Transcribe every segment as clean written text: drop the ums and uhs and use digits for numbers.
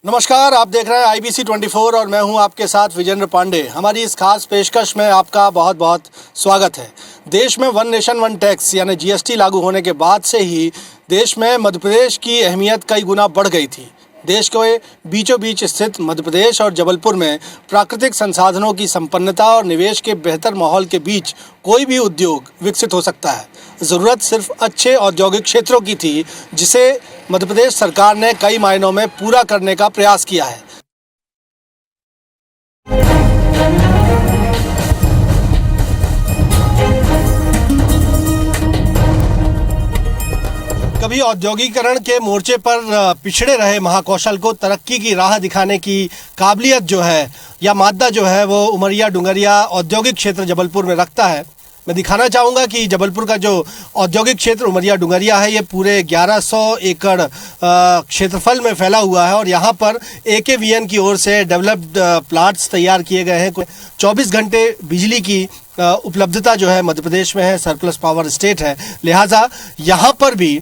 नमस्कार, आप देख रहे हैं IBC 24 और मैं हूं आपके साथ विजेंद्र पांडे। हमारी इस खास पेशकश में आपका बहुत बहुत स्वागत है। देश में वन नेशन वन टैक्स यानी GST लागू होने के बाद से ही देश में मध्य प्रदेश की अहमियत कई गुना बढ़ गई थी। देश के बीचों बीच स्थित मध्य प्रदेश और जबलपुर में प्राकृतिक संसाधनों की संपन्नता और निवेश के बेहतर माहौल के बीच कोई भी उद्योग विकसित हो सकता है। ज़रूरत सिर्फ अच्छे औद्योगिक क्षेत्रों की थी, जिसे मध्य प्रदेश सरकार ने कई मायनों में पूरा करने का प्रयास किया है। कभी औद्योगिकरण के मोर्चे पर पिछड़े रहे महाकौशल को तरक्की की राह दिखाने की काबिलियत जो है या मादा जो है वो उमरिया डुंगरिया औद्योगिक क्षेत्र जबलपुर में रखता है। मैं दिखाना चाहूँगा कि जबलपुर का जो औद्योगिक क्षेत्र उमरिया डुंगरिया है ये पूरे 1100 एकड़ क्षेत्रफल में फैला हुआ है और यहाँ पर AKVN की ओर से डेवलप्ड प्लांट्स तैयार किए गए हैं। 24 घंटे बिजली की उपलब्धता जो है मध्य प्रदेश में है, सरप्लस पावर स्टेट है, लिहाजा यहाँ पर भी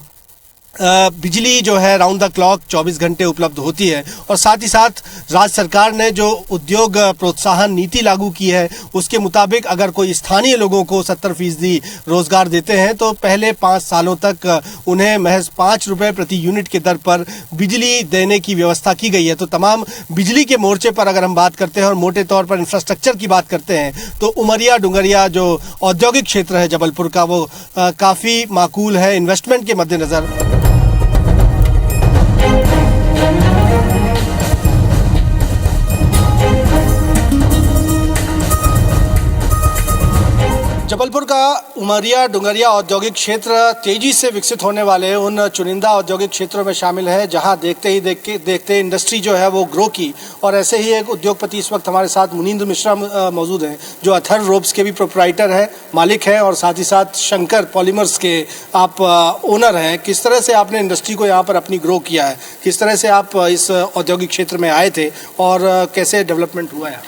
बिजली जो है राउंड द क्लॉक 24 घंटे उपलब्ध होती है। और साथ ही साथ राज्य सरकार ने जो उद्योग प्रोत्साहन नीति लागू की है उसके मुताबिक अगर कोई स्थानीय लोगों को 70% रोजगार देते हैं तो पहले 5 सालों तक उन्हें महज 5 रुपये प्रति यूनिट के दर पर बिजली देने की व्यवस्था की गई है। तो तमाम बिजली के मोर्चे पर अगर हम बात करते हैं और मोटे तौर पर इंफ्रास्ट्रक्चर की बात करते हैं तो उमरिया डुंगरिया जो औद्योगिक क्षेत्र है जबलपुर का वो काफ़ी माकूल है इन्वेस्टमेंट के मद्देनज़र। जबलपुर का उमरिया डुंगरिया औद्योगिक क्षेत्र तेजी से विकसित होने वाले उन चुनिंदा औद्योगिक क्षेत्रों में शामिल है जहां देखते ही देखते इंडस्ट्री जो है वो ग्रो की। और ऐसे ही एक उद्योगपति इस वक्त हमारे साथ मुनींद्र मिश्रा मौजूद हैं जो अथर्व रोप्स के भी प्रोप्राइटर हैं, मालिक हैं और साथ ही साथ शंकर पॉलीमर्स के आप ओनर हैं। किस तरह से आपने इंडस्ट्री को यहाँ पर अपनी ग्रो किया है, किस तरह से आप इस औद्योगिक क्षेत्र में आए थे और कैसे डेवलपमेंट हुआ है?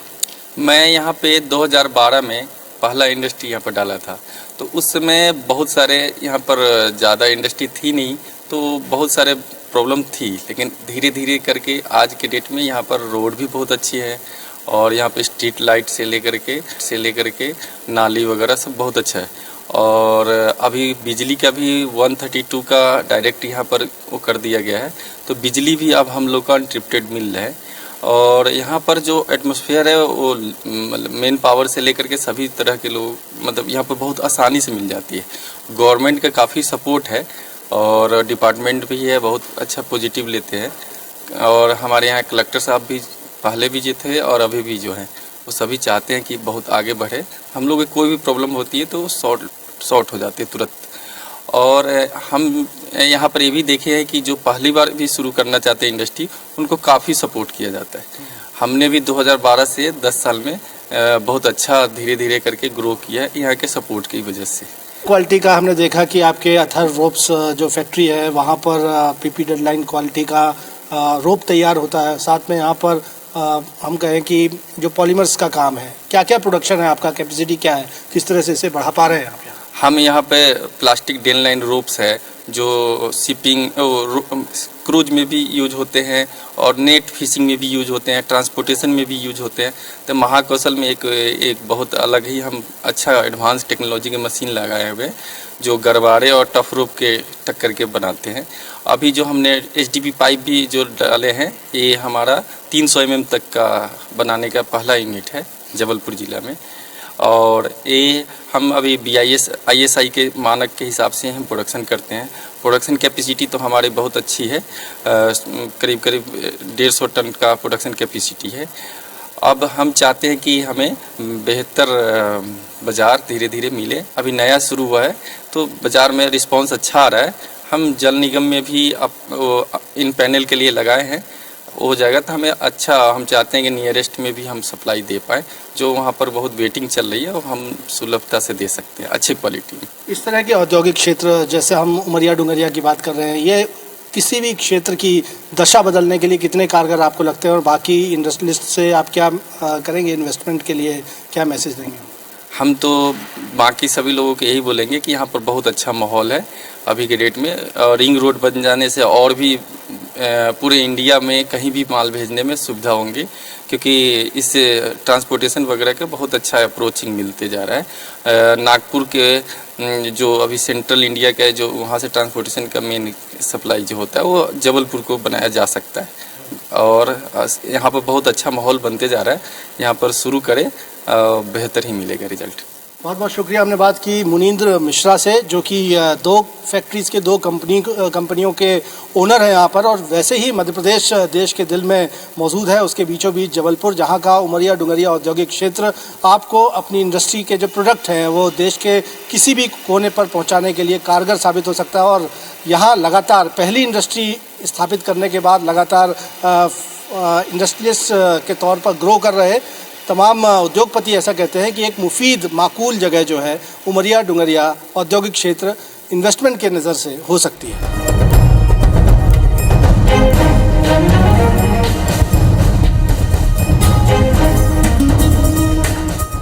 मैं यहाँ पे 2012 में पहला इंडस्ट्री यहाँ पर डाला था, तो उस समय बहुत सारे यहाँ पर ज़्यादा इंडस्ट्री थी नहीं, तो बहुत सारे प्रॉब्लम थी। लेकिन धीरे धीरे करके आज के डेट में यहाँ पर रोड भी बहुत अच्छी है और यहाँ पे स्ट्रीट लाइट से लेकर के नाली वगैरह सब बहुत अच्छा है। और अभी बिजली का भी 132 का डायरेक्ट यहाँ पर वो कर दिया गया है, तो बिजली भी अब हम लोग का अनट्रिप्टेड मिल रहा है। और यहाँ पर जो एटमॉस्फेयर है वो मेन पावर से लेकर के सभी तरह के लोग मतलब यहाँ पर बहुत आसानी से मिल जाती है। गवर्नमेंट का काफ़ी सपोर्ट है और डिपार्टमेंट भी है, बहुत अच्छा पॉजिटिव लेते हैं। और हमारे यहाँ कलेक्टर साहब भी पहले भी जो थे और अभी भी जो हैं वो सभी चाहते हैं कि बहुत आगे बढ़े। हम लोग कोई भी प्रॉब्लम होती है तो सॉर्ट हो जाती है तुरंत। और हम यहाँ पर ये भी देखे हैं कि जो पहली बार भी शुरू करना चाहते हैं इंडस्ट्री, उनको काफ़ी सपोर्ट किया जाता है। हमने भी 2012 से 10 साल में बहुत अच्छा धीरे धीरे करके ग्रो किया है यहाँ के सपोर्ट की वजह से। क्वालिटी का हमने देखा कि आपके अथर्व रोप्स जो फैक्ट्री है वहाँ पर PP डेडलाइन क्वालिटी का रोप तैयार होता है। साथ में यहाँ पर हम कहें कि जो पॉलीमर्स का काम है, क्या क्या प्रोडक्शन है आपका, कैपेसिटी क्या है, किस तरह से इसे बढ़ा पा रहे हैं आप? हम यहाँ पे प्लास्टिक डेन लाइन रोप्स है जो शिपिंग क्रूज में भी यूज होते हैं और नेट फिशिंग में भी यूज होते हैं, ट्रांसपोर्टेशन में भी यूज होते हैं। तो महाकौशल में एक बहुत अलग ही हम अच्छा एडवांस टेक्नोलॉजी के मशीन लगाए हुए जो गरबारे और टफ रोप के टक्कर के बनाते हैं। अभी जो हमने HDP पाइप भी जो डाले हैं ये हमारा 300 mm तक का बनाने का पहला यूनिट है जबलपुर ज़िला में। और ये हम अभी BIS ISI के मानक के हिसाब से हम प्रोडक्शन करते हैं। प्रोडक्शन कैपेसिटी तो हमारी बहुत अच्छी है, करीब 150 टन का प्रोडक्शन कैपेसिटी है। अब हम चाहते हैं कि हमें बेहतर बाज़ार धीरे धीरे मिले। अभी नया शुरू हुआ है तो बाज़ार में रिस्पांस अच्छा आ रहा है। हम जल निगम में भी इन पैनल के लिए लगाए हैं, हो जाएगा तो हमें अच्छा, हम चाहते हैं कि नियरेस्ट में भी हम सप्लाई दे पाएँ, जो वहाँ पर बहुत वेटिंग चल रही है और हम सुलभता से दे सकते हैं अच्छी क्वालिटी में। इस तरह के औद्योगिक क्षेत्र जैसे हम उमरिया डुंगरिया की बात कर रहे हैं, ये किसी भी क्षेत्र की दशा बदलने के लिए कितने कारगर आपको लगते हैं और बाकी इंडस्ट्रियलिस्ट से आप क्या करेंगे, इन्वेस्टमेंट के लिए क्या मैसेज देंगे? हम तो बाकी सभी लोगों को यही बोलेंगे कि यहाँ पर बहुत अच्छा माहौल है अभी के डेट में। रिंग रोड बन जाने से और भी पूरे इंडिया में कहीं भी माल भेजने में सुविधा होंगी, क्योंकि इससे ट्रांसपोर्टेशन वगैरह का बहुत अच्छा अप्रोचिंग मिलते जा रहा है। नागपुर के जो अभी सेंट्रल इंडिया का है, जो वहाँ से ट्रांसपोर्टेशन का मेन सप्लाई जो होता है वो जबलपुर को बनाया जा सकता है, और यहाँ पर बहुत अच्छा माहौल बनते जा रहा है। यहाँ पर शुरू करें, बेहतर ही मिलेगा रिजल्ट। बहुत बहुत शुक्रिया। हमने बात की मुनींद्र मिश्रा से, जो कि दो फैक्ट्रीज़ के दो कंपनियों के ओनर हैं यहाँ पर, और वैसे ही मध्य प्रदेश देश के दिल में मौजूद है, उसके बीचों बीच जबलपुर, जहाँ का उमरिया डुंगरिया औद्योगिक क्षेत्र आपको अपनी इंडस्ट्री के जो प्रोडक्ट हैं वो देश के किसी भी कोने पर पहुँचाने के लिए कारगर साबित हो सकता है। और यहाँ लगातार पहली इंडस्ट्री स्थापित करने के बाद लगातार इंडस्ट्रियलिस्ट के तौर पर ग्रो कर रहे तमाम उद्योगपति ऐसा कहते हैं कि एक मुफीद माकूल जगह जो है उमरिया डुंगरिया औद्योगिक क्षेत्र इन्वेस्टमेंट के नज़र से हो सकती है।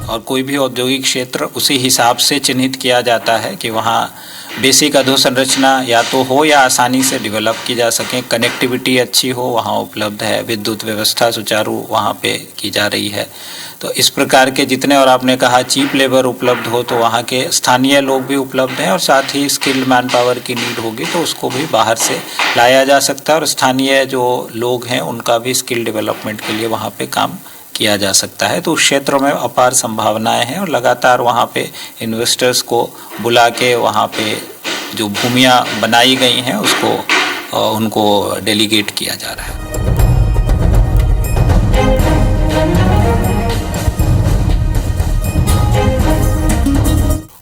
और कोई भी औद्योगिक क्षेत्र उसी हिसाब से चिन्हित किया जाता है कि वहाँ बेसिक अधोसंरचना या तो हो या आसानी से डेवलप की जा सके, कनेक्टिविटी अच्छी हो, वहाँ उपलब्ध है, विद्युत व्यवस्था सुचारू वहाँ पे की जा रही है। तो इस प्रकार के जितने, और आपने कहा चीप लेबर उपलब्ध हो, तो वहाँ के स्थानीय लोग भी उपलब्ध हैं, और साथ ही स्किल्ड मैन पावर की नीड होगी तो उसको भी बाहर से लाया जा सकता है, और स्थानीय जो लोग हैं उनका भी स्किल डेवलपमेंट के लिए वहाँ पे काम किया जा सकता है। तो उस क्षेत्र में अपार संभावनाएं हैं, और लगातार वहाँ पे इन्वेस्टर्स को बुला के वहाँ पे जो भूमियाँ बनाई गई हैं उसको उनको डेलीगेट किया जा रहा है।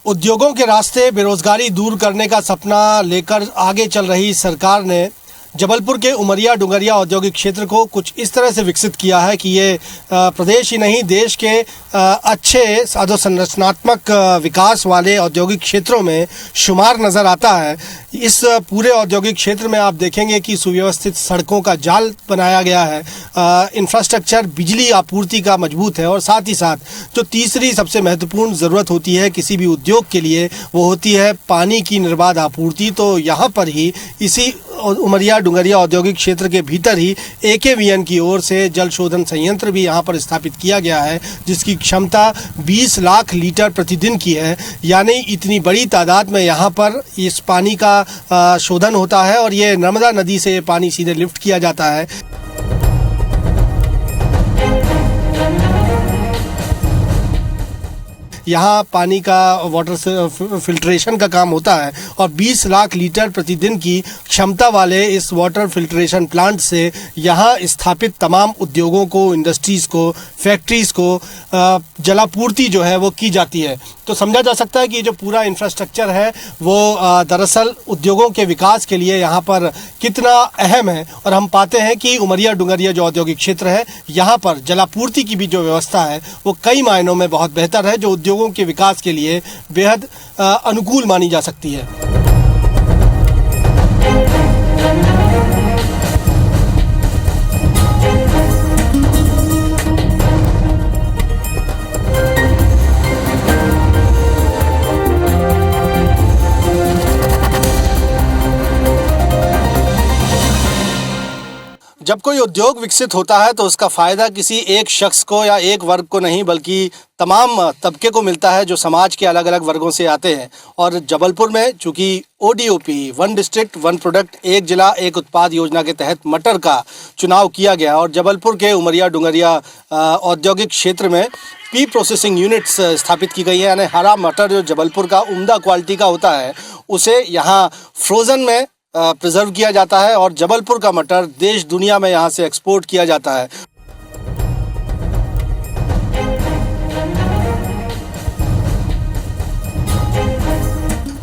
उद्योगों के रास्ते बेरोजगारी दूर करने का सपना लेकर आगे चल रही सरकार ने जबलपुर के उमरिया डुंगरिया औद्योगिक क्षेत्र को कुछ इस तरह से विकसित किया है कि ये प्रदेश ही नहीं देश के अच्छे अधोसंरचनात्मक विकास वाले औद्योगिक क्षेत्रों में शुमार नज़र आता है। इस पूरे औद्योगिक क्षेत्र में आप देखेंगे कि सुव्यवस्थित सड़कों का जाल बनाया गया है, इंफ्रास्ट्रक्चर बिजली आपूर्ति का मजबूत है, और साथ ही साथ जो तीसरी सबसे महत्वपूर्ण ज़रूरत होती है किसी भी उद्योग के लिए वो होती है पानी की निर्बाध आपूर्ति। तो यहाँ पर ही इसी उमरिया डुंगरिया औद्योगिक क्षेत्र के भीतर ही AKVN की ओर से जल शोधन संयंत्र भी यहाँ पर स्थापित किया गया है, जिसकी क्षमता 20 लाख लीटर प्रतिदिन की है। यानी इतनी बड़ी तादाद में यहाँ पर इस पानी का शोधन होता है, और ये नर्मदा नदी से पानी सीधे लिफ्ट किया जाता है। यहाँ पानी का वाटर फिल्ट्रेशन का काम होता है, और 20 लाख लीटर प्रतिदिन की क्षमता वाले इस वाटर फिल्ट्रेशन प्लांट से यहाँ स्थापित तमाम उद्योगों को, इंडस्ट्रीज़ को, फैक्ट्रीज़ को जलापूर्ति जो है वो की जाती है। तो समझा जा सकता है कि ये जो पूरा इंफ्रास्ट्रक्चर है वो दरअसल उद्योगों के विकास के लिए यहाँ पर कितना अहम है। और हम पाते हैं कि उमरिया डुंगरिया जो औद्योगिक क्षेत्र है यहाँ पर जलापूर्ति की भी जो व्यवस्था है वो कई मायनों में बहुत बेहतर है, जो उद्योगों के विकास के लिए बेहद अनुकूल मानी जा सकती है। जब कोई उद्योग विकसित होता है तो उसका फ़ायदा किसी एक शख्स को या एक वर्ग को नहीं बल्कि तमाम तबके को मिलता है जो समाज के अलग अलग वर्गों से आते हैं। और जबलपुर में चूँकि ODOP one district one product एक जिला एक उत्पाद योजना के तहत मटर का चुनाव किया गया, और जबलपुर के उमरिया डुंगरिया औद्योगिक क्षेत्र में पी प्रोसेसिंग यूनिट्स स्थापित की गई है। यानी हरा मटर जो जबलपुर का उम्दा क्वालिटी का होता है उसे यहाँ फ्रोज़न में प्रिजर्व किया जाता है, और जबलपुर का मटर देश दुनिया में यहाँ से एक्सपोर्ट किया जाता है।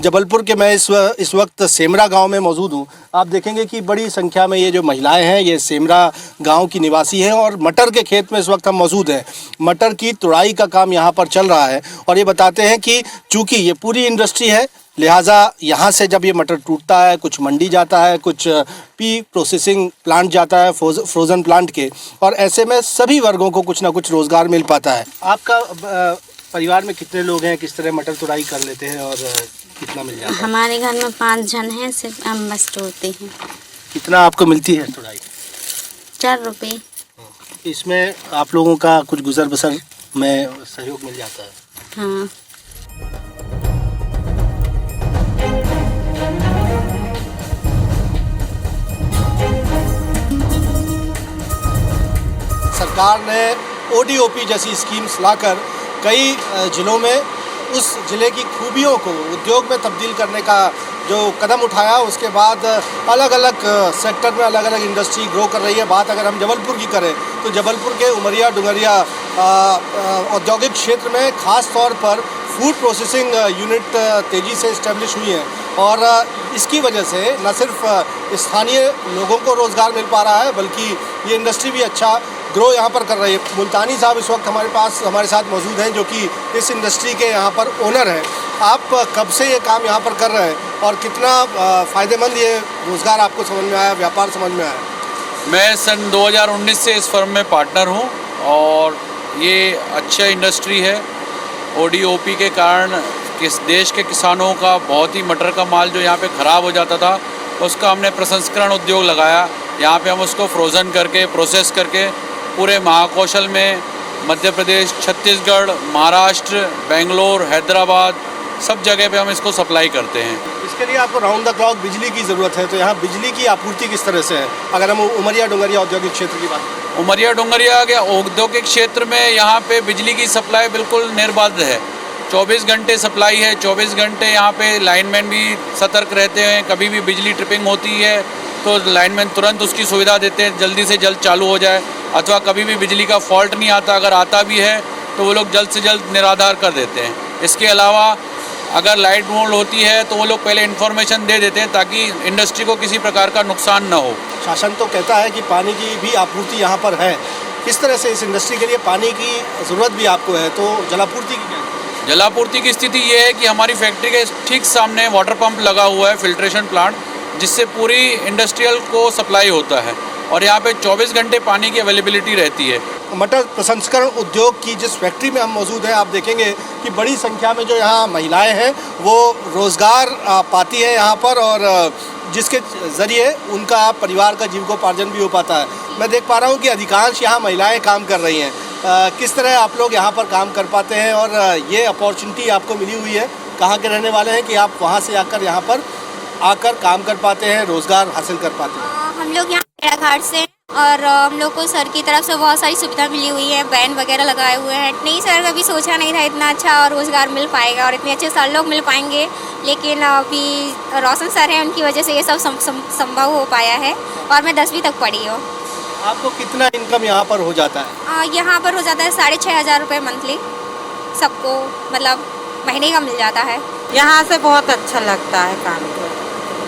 जबलपुर के मैं इस वक्त सेमरा गांव में मौजूद हूं। आप देखेंगे कि बड़ी संख्या में ये जो महिलाएं हैं ये सेमरा गांव की निवासी हैं, और मटर के खेत में इस वक्त हम मौजूद हैं। मटर की तुड़ाई का काम यहाँ पर चल रहा है, और ये बताते हैं कि चूँकि ये पूरी इंडस्ट्री है लिहाजा यहाँ से जब ये मटर टूटता है कुछ मंडी जाता है, कुछ पी प्रोसेसिंग प्लांट जाता है फ्रोज़न प्लांट के, और ऐसे में सभी वर्गों को कुछ ना कुछ रोज़गार मिल पाता है। आपका परिवार में कितने लोग हैं, किस तरह मटर तुड़ाई कर लेते हैं और कितना मिल जाता है? हमारे घर में 5 जन हैं, सिर्फ हम बस तोड़ते हैं। कितना आपको मिलती है तुड़ाई? 4 रुपए। इसमें आप लोगों का कुछ गुजर बसर में सहयोग मिल जाता है? हाँ। सरकार ने ODOP जैसी स्कीम्स लाकर कई जिलों में उस जिले की खूबियों को उद्योग में तब्दील करने का जो कदम उठाया, उसके बाद अलग अलग सेक्टर में अलग अलग इंडस्ट्री ग्रो कर रही है। बात अगर हम जबलपुर की करें तो जबलपुर के उमरिया डुंगरिया औद्योगिक क्षेत्र में ख़ास तौर पर फूड प्रोसेसिंग यूनिट तेज़ी से इस्टेब्लिश हुई हैं और इसकी वजह से न सिर्फ स्थानीय लोगों को रोज़गार मिल पा रहा है बल्कि ये इंडस्ट्री भी अच्छा ग्रो यहाँ पर कर रही है। मुल्तानी साहब इस वक्त हमारे साथ मौजूद हैं जो कि इस इंडस्ट्री के यहाँ पर ओनर हैं। आप कब से ये काम यहाँ पर कर रहे हैं और कितना फ़ायदेमंद ये रोज़गार आपको समझ में आया, व्यापार समझ में आया? मैं सन 2019 से इस फर्म में पार्टनर हूँ और ये अच्छा इंडस्ट्री है। ODOP के कारण किस देश के किसानों का बहुत ही मटर का माल जो यहाँ पे ख़राब हो जाता था उसका हमने प्रसंस्करण उद्योग लगाया। यहाँ पे हम उसको फ्रोज़न करके प्रोसेस करके पूरे महाकौशल में मध्य प्रदेश, छत्तीसगढ़, महाराष्ट्र, बेंगलोर, हैदराबाद सब जगह पे हम इसको सप्लाई करते हैं। इसके लिए आपको राउंड द क्लॉक बिजली की ज़रूरत है, तो यहाँ बिजली की आपूर्ति किस तरह से है? अगर हम उमरिया डुंगरिया औद्योगिक क्षेत्र की बात करें, उमरिया डुंगरिया के औद्योगिक क्षेत्र में यहाँ पे बिजली की सप्लाई बिल्कुल निर्बाध है। 24 घंटे सप्लाई है। 24 घंटे यहाँ पे लाइनमैन भी सतर्क रहते हैं। कभी भी बिजली ट्रिपिंग होती है तो लाइनमैन तुरंत उसकी सुविधा देते हैं जल्दी से जल्द चालू हो जाए, अथवा कभी भी बिजली का फॉल्ट नहीं आता, अगर आता भी है तो वो लोग जल्द से जल्द निराधार कर देते हैं। इसके अलावा अगर लाइट रोल होती है तो वो लोग पहले इन्फॉर्मेशन दे देते हैं ताकि इंडस्ट्री को किसी प्रकार का नुकसान न हो। शासन तो कहता है कि पानी की भी आपूर्ति यहाँ पर है, किस तरह से इस इंडस्ट्री के लिए पानी की ज़रूरत भी आपको है, तो जलापूर्ति की क्या? जलापूर्ति की स्थिति ये है कि हमारी फैक्ट्री के ठीक सामने वाटर पंप लगा हुआ है, फिल्ट्रेशन प्लांट, जिससे पूरी इंडस्ट्रियल को सप्लाई होता है और यहाँ पे 24 घंटे पानी की अवेलेबिलिटी रहती है। मटर प्रसंस्करण उद्योग की जिस फैक्ट्री में हम मौजूद हैं, आप देखेंगे कि बड़ी संख्या में जो यहाँ महिलाएं हैं वो रोज़गार पाती हैं यहाँ पर और जिसके ज़रिए उनका परिवार का जीविकोपार्जन भी हो पाता है। मैं देख पा रहा हूँ कि अधिकांश यहाँ महिलाएं काम कर रही हैं। किस तरह आप लोग यहाँ पर काम कर पाते हैं और ये अपॉर्चुनिटी आपको मिली हुई है, कहाँ के रहने वाले हैं कि आप वहाँ से आकर यहाँ पर आकर काम कर पाते हैं, रोज़गार हासिल कर पाते हैं? हम लोग यहाँ घाट से और हम लोग को सर की तरफ से बहुत सारी सुविधा मिली हुई है, बैन वगैरह लगाए हुए हैं। नहीं सर, कभी सोचा नहीं था इतना अच्छा और रोज़गार मिल पाएगा और इतने अच्छे सर लोग मिल पाएंगे, लेकिन अभी रोशन सर हैं, उनकी वजह से ये सब संभव हो पाया है और मैं 10वीं तक पढ़ी हूँ। आपको कितना इनकम यहाँ पर हो जाता है? यहाँ पर हो जाता है 6,500 रुपये मंथली, सबको मतलब महीने का मिल जाता है। यहाँ से बहुत अच्छा लगता है काम को।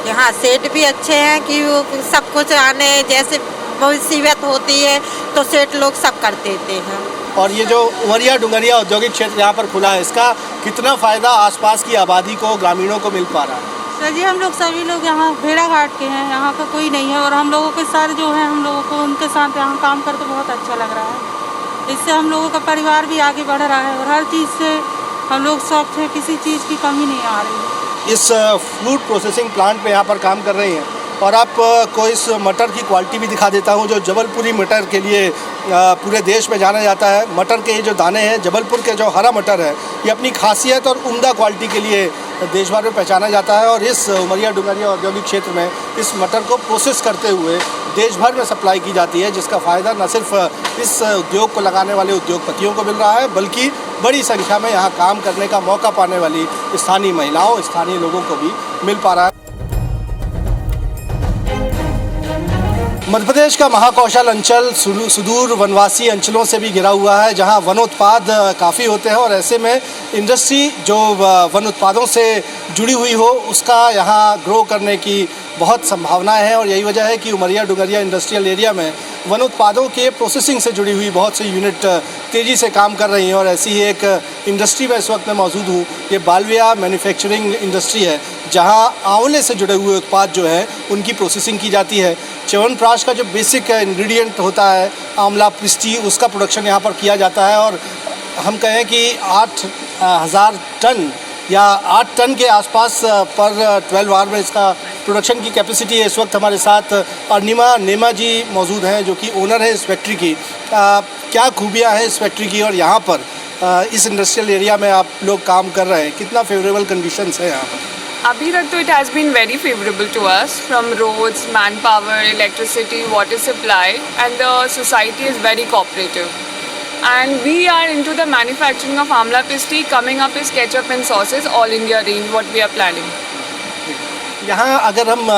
यहाँ सेठ भी अच्छे हैं कि वो सब कुछ आने जैसे मुसीबत होती है तो सेठ लोग सब कर देते हैं। और ये जो उमरिया डुंगरिया औद्योगिक क्षेत्र यहाँ पर खुला है, इसका कितना फ़ायदा आसपास की आबादी को, ग्रामीणों को मिल पा रहा है? सर जी, हम लोग सभी लोग यहाँ भेड़ा घाट के हैं, यहाँ का कोई नहीं है और हम लोगों के साथ जो है हम लोगों को उनके साथ यहाँ काम करके बहुत अच्छा लग रहा है। इससे हम लोगों का परिवार भी आगे बढ़ रहा है और हर चीज़ से हम लोग स्वस्थ हैं, किसी चीज़ की कमी नहीं आ रही है। इस फूड प्रोसेसिंग प्लांट में यहाँ पर काम कर रही हैं और आपको इस मटर की क्वालिटी भी दिखा देता हूँ जो जबलपुरी मटर के लिए पूरे देश में जाना जाता है। मटर के ये जो दाने हैं, जबलपुर के जो हरा मटर है, ये अपनी खासियत और उम्दा क्वालिटी के लिए देश भर में पहचाना जाता है और इस उमरिया डुंगरिया औद्योगिक क्षेत्र में इस मटर को प्रोसेस करते हुए देश भर में सप्लाई की जाती है, जिसका फ़ायदा न सिर्फ इस उद्योग को लगाने वाले उद्योगपतियों को मिल रहा है बल्कि बड़ी संख्या में यहाँ काम करने का मौका पाने वाली स्थानीय महिलाओं, स्थानीय लोगों को भी मिल पा रहा है। मध्य प्रदेश का महाकौशल अंचल सुदूर वनवासी अंचलों से भी घिरा हुआ है, जहां वनोत्पाद काफ़ी होते हैं और ऐसे में इंडस्ट्री जो वन उत्पादों से जुड़ी हुई हो उसका यहां ग्रो करने की बहुत संभावनाएं हैं और यही वजह है कि उमरिया डुंगरिया इंडस्ट्रियल एरिया में वन उत्पादों के प्रोसेसिंग से जुड़ी हुई बहुत सी यूनिट तेज़ी से काम कर रही हैं और ऐसी ही एक इंडस्ट्री में इस वक्त मैं मौजूद हूँ। ये बालविया मैन्युफैक्चरिंग इंडस्ट्री है जहाँ आंवले से जुड़े हुए उत्पाद जो हैं उनकी प्रोसेसिंग की जाती है। च्यवनप्राश का जो बेसिक इंग्रेडिएंट होता है आंवला पिस्टी, उसका प्रोडक्शन यहाँ पर किया जाता है और हम कहें कि 8,000 टन या 8 टन के आसपास पर 12 आवर में इसका प्रोडक्शन की कैपेसिटी है। इस वक्त हमारे साथ अर्निमा नेमा जी मौजूद हैं जो कि ओनर है इस फैक्ट्री की। क्या खूबियाँ हैं इस फैक्ट्री की और यहाँ पर इस इंडस्ट्रियल एरिया में आप लोग काम कर रहे हैं, कितना फेवरेबल कंडीशंस है यहाँ पर? अभी तक तो it has been very favourable to us from roads, man power, electricity, water supply and the society is very cooperative and we are into the manufacturing of amla pasti. Coming up is ketchup and sauces, all India range what we are planning. यहाँ अगर हम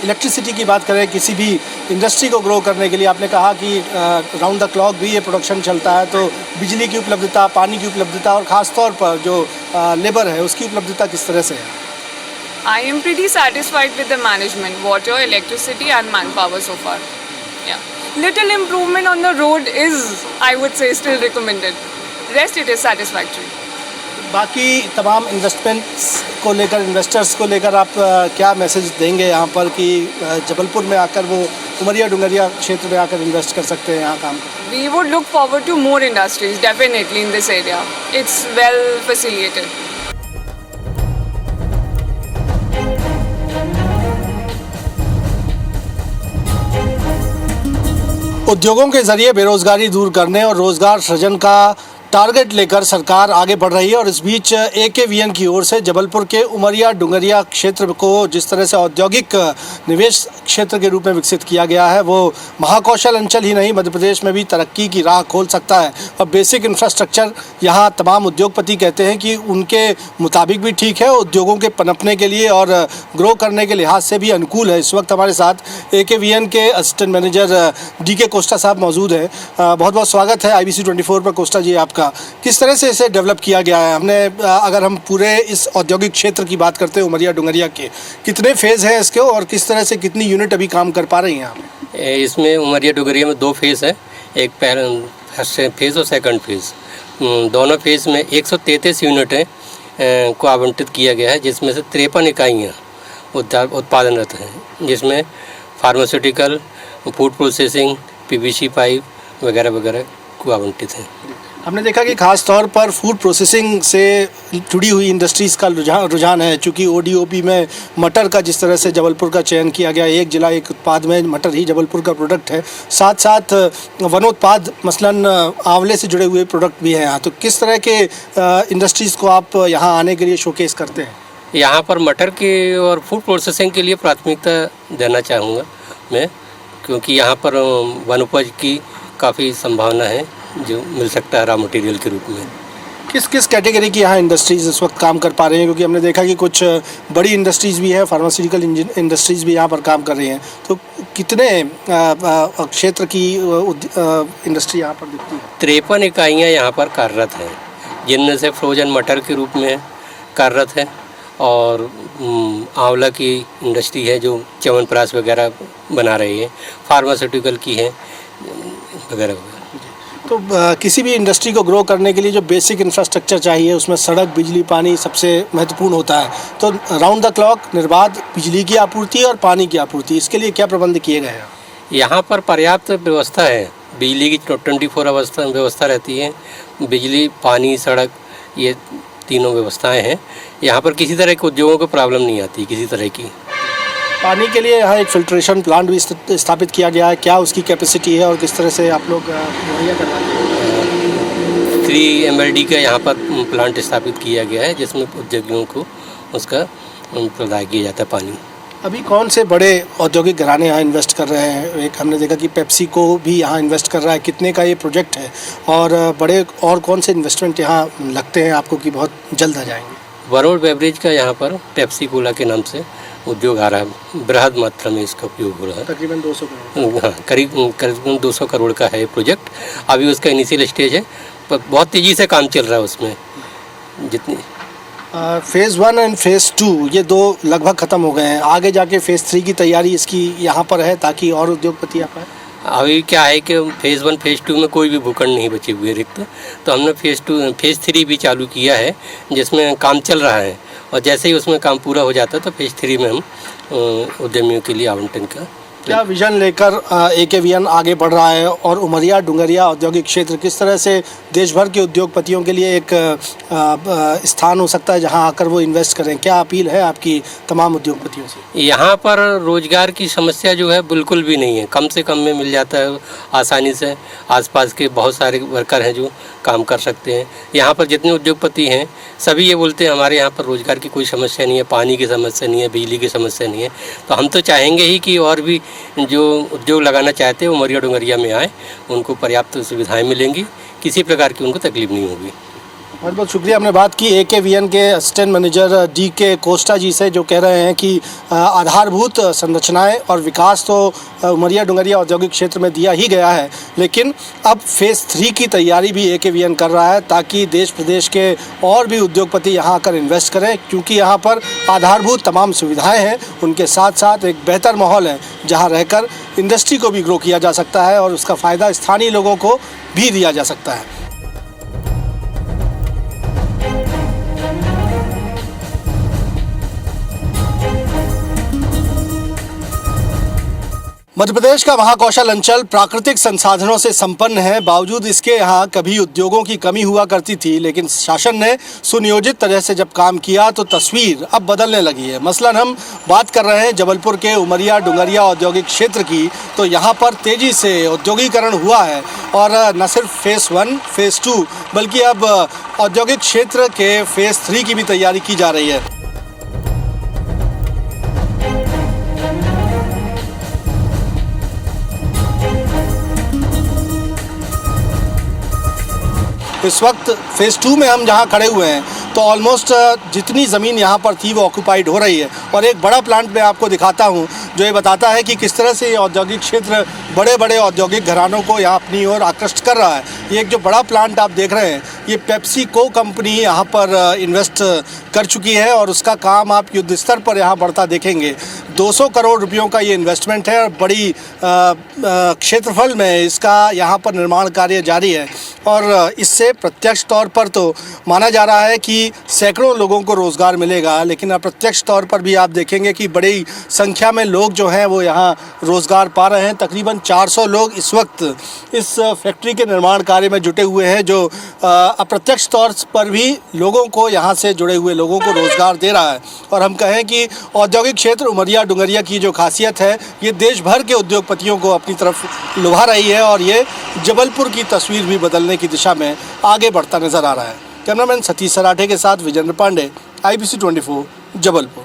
electricity की बात करें, किसी भी industry को grow करने के लिए आपने कहा कि राउंड द क्लॉक भी ये प्रोडक्शन चलता है, तो बिजली की उपलब्धता, पानी की उपलब्धता और ख़ास तौर पर जो लेबर है उसकी उपलब्धता किस तरह से है? I am pretty satisfied with the management, water, electricity and manpower so far. Yeah. Little improvement on the road is, I would say, still recommended. Rest it is satisfactory. बाकी तमाम इन्वेस्टमेंट्स को लेकर, इन्वेस्टर्स को लेकर आप क्या message देंगे यहाँ पर कि जबलपुर में आकर वो उमरिया डुंगरिया क्षेत्र में आकर इन्वेस्ट कर सकते हैं, यहाँ काम कर? We would look forward to more industries definitely in this area. It's well facilitated. उद्योगों के जरिए बेरोजगारी दूर करने और रोजगार सृजन का टारगेट लेकर सरकार आगे बढ़ रही है और इस बीच AKVN की ओर से जबलपुर के उमरिया डुंगरिया क्षेत्र को जिस तरह से औद्योगिक निवेश क्षेत्र के रूप में विकसित किया गया है, वो महाकौशल अंचल ही नहीं मध्य प्रदेश में भी तरक्की की राह खोल सकता है। और बेसिक इंफ्रास्ट्रक्चर यहाँ तमाम उद्योगपति कहते हैं कि उनके मुताबिक भी ठीक है, उद्योगों के पनपने के लिए और ग्रो करने के लिहाज से भी अनुकूल है। इस वक्त हमारे साथ AKVN के असिस्टेंट मैनेजर DK कोस्टा साहब मौजूद हैं। बहुत बहुत स्वागत है IBC 24 पर कोस्टा जी आपका। किस तरह से इसे डेवलप किया गया है? हमने अगर हम पूरे इस औद्योगिक क्षेत्र की बात करते हैं उमरिया डुंगरिया के, कितने फेज़ हैं इसके और किस तरह से कितनी यूनिट अभी काम कर पा रही हैं आप? इसमें उमरिया डुंगरिया में 2 फेज़ है, एक फर्स्ट फेज़ और सेकंड फेज़। दोनों फेज़ में 133 यूनिटें को आवंटित किया गया है, जिसमें से 53 इकाइयाँ उत्पादनरत हैं, जिसमें pharmaceutical, food processing, PVC pipe वगैरह वगैरह को आवंटित हैं। हमने देखा कि खास तौर पर फूड प्रोसेसिंग से जुड़ी हुई इंडस्ट्रीज़ का रुझान है, चूँकि ODOP में मटर का जिस तरह से जबलपुर का चयन किया गया, एक जिला एक उत्पाद में मटर ही जबलपुर का प्रोडक्ट है। साथ साथ वनोत्पाद मसलन आंवले से जुड़े हुए प्रोडक्ट भी हैं यहाँ। तो किस तरह के इंडस्ट्रीज़ को आप यहाँ आने के लिए शोकेस करते हैं? यहाँ पर मटर के और फूड प्रोसेसिंग के लिए प्राथमिकता देना चाहूँगा मैं, क्योंकि यहाँ पर वनोपज की काफ़ी संभावना है जो मिल सकता है रॉ मटेरियल के रूप में। किस किस कैटेगरी की यहाँ इंडस्ट्रीज़ इस वक्त काम कर पा रही हैं? क्योंकि हमने देखा कि कुछ बड़ी इंडस्ट्रीज़ भी हैं, फार्मास्यूटिकल इंडस्ट्रीज़ भी यहाँ पर काम कर रही हैं। तो कितने क्षेत्र की इंडस्ट्री यहाँ पर दिखती है? 53 इकाइयाँ यहाँ पर कार्यरत हैं, जिनमें से फ्रोजन मटर के रूप में कार्यरत है और आंवला की इंडस्ट्री है जो च्यवनप्राश वगैरह बना रही है, फार्मास्यूटिकल की है वगैरह वगैरह। तो किसी भी इंडस्ट्री को ग्रो करने के लिए जो बेसिक इंफ्रास्ट्रक्चर चाहिए उसमें सड़क, बिजली, पानी सबसे महत्वपूर्ण होता है। तो राउंड द क्लॉक निर्बाध बिजली की आपूर्ति और पानी की आपूर्ति, इसके लिए क्या प्रबंध किए गए हैं? यहाँ पर पर्याप्त व्यवस्था है, बिजली की 24 व्यवस्था रहती है। बिजली, पानी, सड़क, ये तीनों व्यवस्थाएं हैं। यहाँ पर किसी तरह के उद्योगों को प्रॉब्लम नहीं आती किसी तरह की। पानी के लिए यहाँ एक फिल्ट्रेशन प्लांट भी स्थापित किया गया है, क्या उसकी कैपेसिटी है और किस तरह से आप लोग मुहैया करवा रहे हैं? 3 MLD का यहाँ पर प्लांट स्थापित किया गया है, जिसमें उद्योगियों को उसका प्रदान किया जाता है पानी। अभी कौन से बड़े औद्योगिक घराने यहाँ इन्वेस्ट कर रहे हैं? एक हमने देखा कि पेप्सी को भी यहाँ इन्वेस्ट कर रहा है, कितने का ये प्रोजेक्ट है और बड़े और कौन से इन्वेस्टमेंट यहाँ लगते हैं आपको कि बहुत जल्द आ जाएंगे? वरुण बेवरेज का यहाँ पर पेप्सी कोला के नाम से उद्योग आ रहा है, बृहद मात्रा में इसका उपयोग हो रहा है। तकरीबन 200 करोड़। हाँ, करीबन 200 करोड़ का है प्रोजेक्ट। अभी उसका इनिशियल स्टेज है, पर बहुत तेज़ी से काम चल रहा है उसमें। जितनी फेज़ 1 एंड फेज़ 2 ये 2 लगभग ख़त्म हो गए हैं, आगे जाके फेज़ 3 की तैयारी इसकी यहाँ पर है ताकि और उद्योगपति आ पाए। अभी क्या है कि फेज़ 1 फेज़ 2 में कोई भी भूखंड नहीं बचे हुए रिक्त, तो हमने फेज़ 3 भी चालू किया है, जिसमें काम चल रहा है और जैसे ही उसमें काम पूरा हो जाता है तो फेज़ 3 में हम उद्यमियों के लिए आवंटन का क्या विजन लेकर AKVN आगे बढ़ रहा है और उमरिया डुंगरिया औद्योगिक क्षेत्र किस तरह से देश भर के उद्योगपतियों के लिए एक स्थान हो सकता है जहां आकर वो इन्वेस्ट करें? क्या अपील है आपकी तमाम उद्योगपतियों से? यहाँ पर रोजगार की समस्या जो है बिल्कुल भी नहीं है, कम से कम में मिल जाता है आसानी से। आसपास के बहुत सारे वर्कर हैं जो काम कर सकते हैं। यहाँ पर जितने उद्योगपति हैं सभी ये बोलते हैं हमारे यहाँ पर रोजगार की कोई समस्या नहीं है, पानी की समस्या नहीं है, बिजली की समस्या नहीं है। तो हम तो चाहेंगे ही कि और भी जो उद्योग लगाना चाहते हैं वो उमरिया डुंगरिया में आए, उनको पर्याप्त सुविधाएं मिलेंगी, किसी प्रकार की उनको तकलीफ नहीं होगी। बहुत बहुत शुक्रिया। हमने बात की AKVN के असिस्टेंट मैनेजर DK कोस्टा जी से, जो कह रहे हैं कि आधारभूत संरचनाएं और विकास तो उमरिया डुंगरिया औद्योगिक क्षेत्र में दिया ही गया है, लेकिन अब फेज़ 3 की तैयारी भी AKVN कर रहा है ताकि देश प्रदेश के और भी उद्योगपति यहाँ आकर इन्वेस्ट करें, क्योंकि यहाँ पर आधारभूत तमाम सुविधाएँ हैं, उनके साथ साथ एक बेहतर माहौल है जहाँ रहकर इंडस्ट्री को भी ग्रो किया जा सकता है और उसका फ़ायदा स्थानीय लोगों को भी दिया जा सकता है। मध्य प्रदेश का महाकौशल अंचल प्राकृतिक संसाधनों से संपन्न है। बावजूद इसके यहाँ कभी उद्योगों की कमी हुआ करती थी, लेकिन शासन ने सुनियोजित तरह से जब काम किया तो तस्वीर अब बदलने लगी है। मसलन हम बात कर रहे हैं जबलपुर के उमरिया डुंगरिया औद्योगिक क्षेत्र की, तो यहाँ पर तेज़ी से औद्योगिकरण हुआ है और न सिर्फ फेज़ 1 फेज़ 2 बल्कि अब औद्योगिक क्षेत्र के फेज़ 3 की भी तैयारी की जा रही है। इस वक्त फेज़ 2 में हम जहां खड़े हुए हैं तो ऑलमोस्ट जितनी ज़मीन यहां पर थी वो ऑक्यूपाइड हो रही है और एक बड़ा प्लांट मैं आपको दिखाता हूं जो ये बताता है कि किस तरह से ये औद्योगिक क्षेत्र बड़े बड़े औद्योगिक घरानों को यहाँ अपनी ओर आकृष्ट कर रहा है। ये एक जो बड़ा प्लांट आप देख रहे हैं ये PepsiCo कंपनी यहाँ पर इन्वेस्ट कर चुकी है और उसका काम आप युद्ध स्तर पर यहाँ बढ़ता देखेंगे। 200 करोड़ रुपयों का ये इन्वेस्टमेंट है और बड़ी क्षेत्रफल में इसका यहाँ पर निर्माण कार्य जारी है और इससे प्रत्यक्ष तौर पर तो माना जा रहा है कि सैकड़ों लोगों को रोज़गार मिलेगा, लेकिन अप्रत्यक्ष तौर पर भी आप देखेंगे कि बड़ी संख्या में लोग जो हैं वो यहाँ रोज़गार पा रहे हैं। तकरीबन 400 लोग इस वक्त इस फैक्ट्री के निर्माण कार्य में जुटे हुए हैं जो अप्रत्यक्ष तौर पर भी लोगों को, यहाँ से जुड़े हुए लोगों को रोज़गार दे रहा है। और हम कहें कि औद्योगिक क्षेत्र उमरिया डुंगरिया की जो खासियत है ये देश भर के उद्योगपतियों को अपनी तरफ लुभा रही है और ये जबलपुर की तस्वीर भी बदलने की दिशा में आगे बढ़ता नजर आ रहा है। कैमरामैन सतीश सराठे के साथ विजेंद्र पांडे, IBC 24 जबलपुर।